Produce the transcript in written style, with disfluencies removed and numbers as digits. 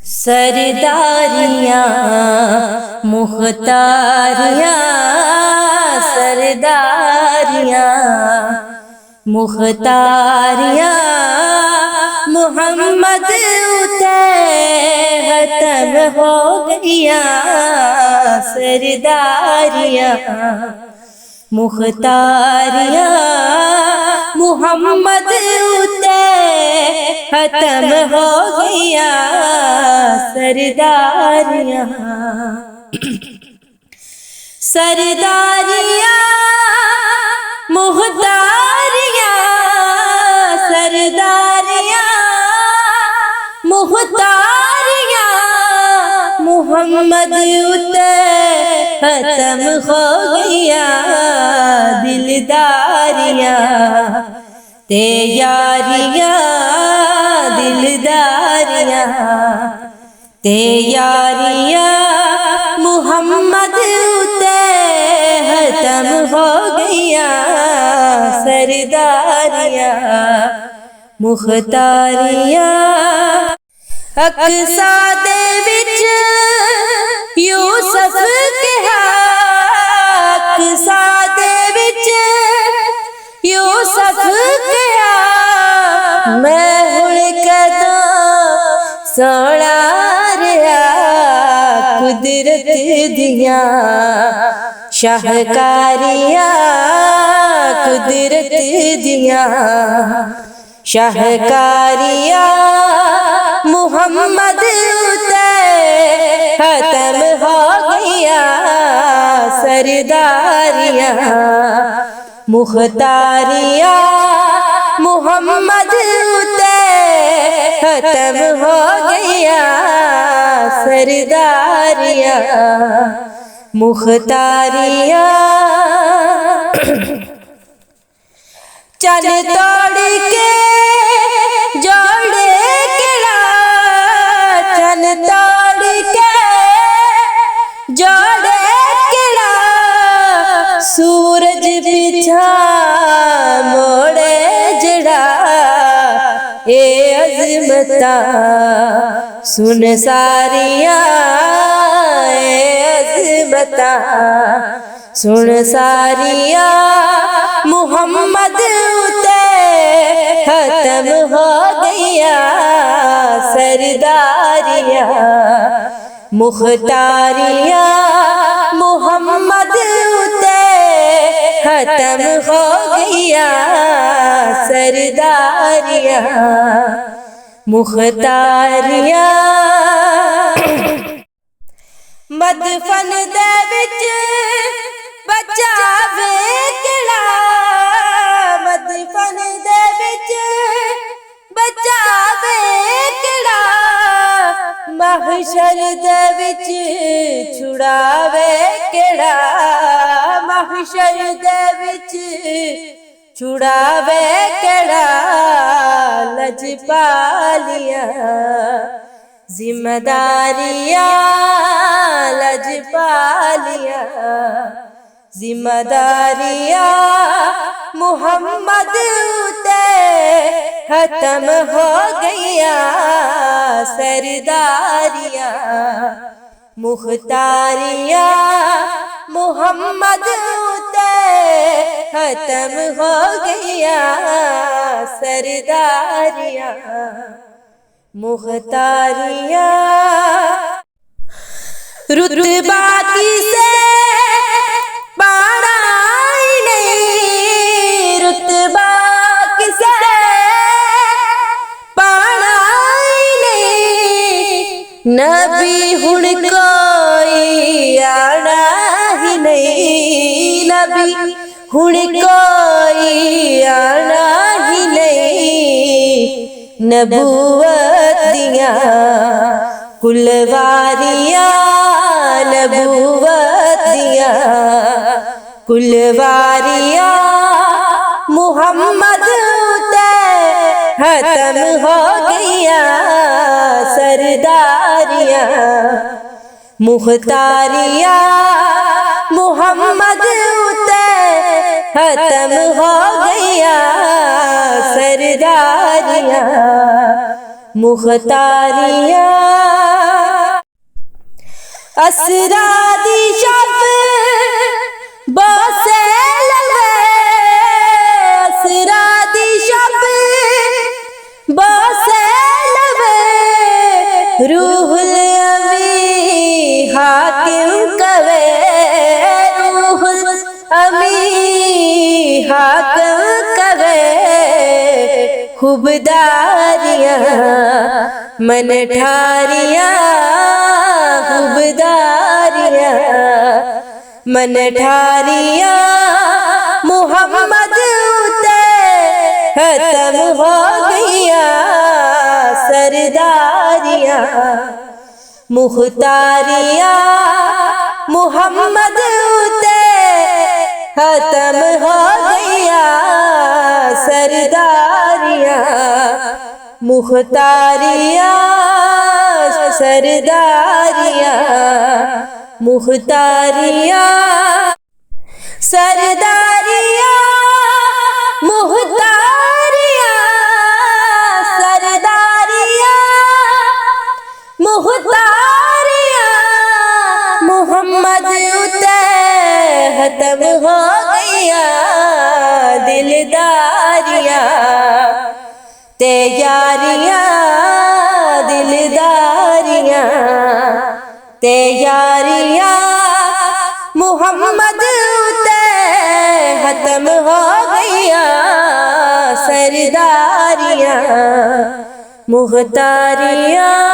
सरदारियाँ मुख्तारियाँ, सरदारियाँ मुख्तारियाँ, मोहम्मद उते खत्म हो गया। सरदारियाँ मुख्तारियाँ, मोहम्मद उते खत्म हो गया। सरदारियाँ सरदारियाँ मुख्तारियाँ, सरदारियाँ मुख्तारियाँ, मोहम्मद उते खत्म हो गया। दिलदारियाँ ते यारियाँ, दिलदारियाँ ते यारियाँ, मोहम्मद उते खत्म हो गया। सरदारियाँ मुख्तारियाँ अक्सा दे विच यूसुफ कहा, अक्सा दे विच यूसुफ कहा, मैं हुण कदों सोना रहा। कुदरत दियां शाहकारियाँ, कुदरत दियां शाहकारियाँ, मोहम्मद उते खत्म हो गया। सरदारियाँ मुख्तारियाँ, मोहम्मद उते खत्म हो गया। सरदारियाँ मुख्तारियाँ चल तोड़ के जोड़े केड़ा, चल तोड़ के जोड़े केड़ा, सूरज पिछा मोड़े जड़ा। ए अज़मता सुन सारियाँ, ए अज़मता सुन सारियाँ, मोहम्मद उते खत्म हो गया। सरदारियाँ मुख्तारियाँ, मोहम्मद उते खत्म हो गया। सरदारियाँ मुख्तारियाँ मदफन दे विच बचावे केड़ा, मदफन दे विच बचावे केड़ा, महशर दे विच छुड़ावे केड़ा, महशर दे विच छुड़ावे केड़ा। लजपालियाँ जिम्मेदारियाँ, लजपालियाँ जिम्मेदारियाँ, मोहम्मद उते खत्म हो गया। सरदारियाँ मुख्तारियाँ, मोहम्मद उते खत्म हो गया। सरदारियाँ मुख्तारियाँ रुतबा किसे पाड़ा नहीं, रुतबा किसे पाड़ा नहीं, नबी हुण कोई आना ही नहीं, नबी हुण कोई आना ही नहीं। नबूवत दियां कुलवारियाँ, नबूवत दियां कुलवारियाँ, मोहम्मद उते खत्म हो गया। सरदारियाँ मुख्तारियाँ, मोहम्मद उते खत्म हो गया। सरदारियाँ मुख्तारियाँ असरा दी शब बोसे लवे, असरा दी शब बोसे लवे, रूहुल अमी हाकिम कवे, रूहुल अमी हाकिम कवे, खुबदारियां मन ठारियां, खुबदारियां मन ठारियां, मुहम्मद उते खत्म हो गईया सरदारियां, मुख्तारियां मुहम्मद उते खत्म हो गईया सरदारियां, मुख्तारियां सरदारियां, मुख्तारियां सरदारियां, मुख्तारियां सरदारियां, मुख्तारियां मुहम्मद उते खत्म हो गईया दिलदारियां ते यारियां, दिलदारियां ते यारियां, मुहम्मद उते खत्म हो गईया सरदारियां, मुख्तारियां।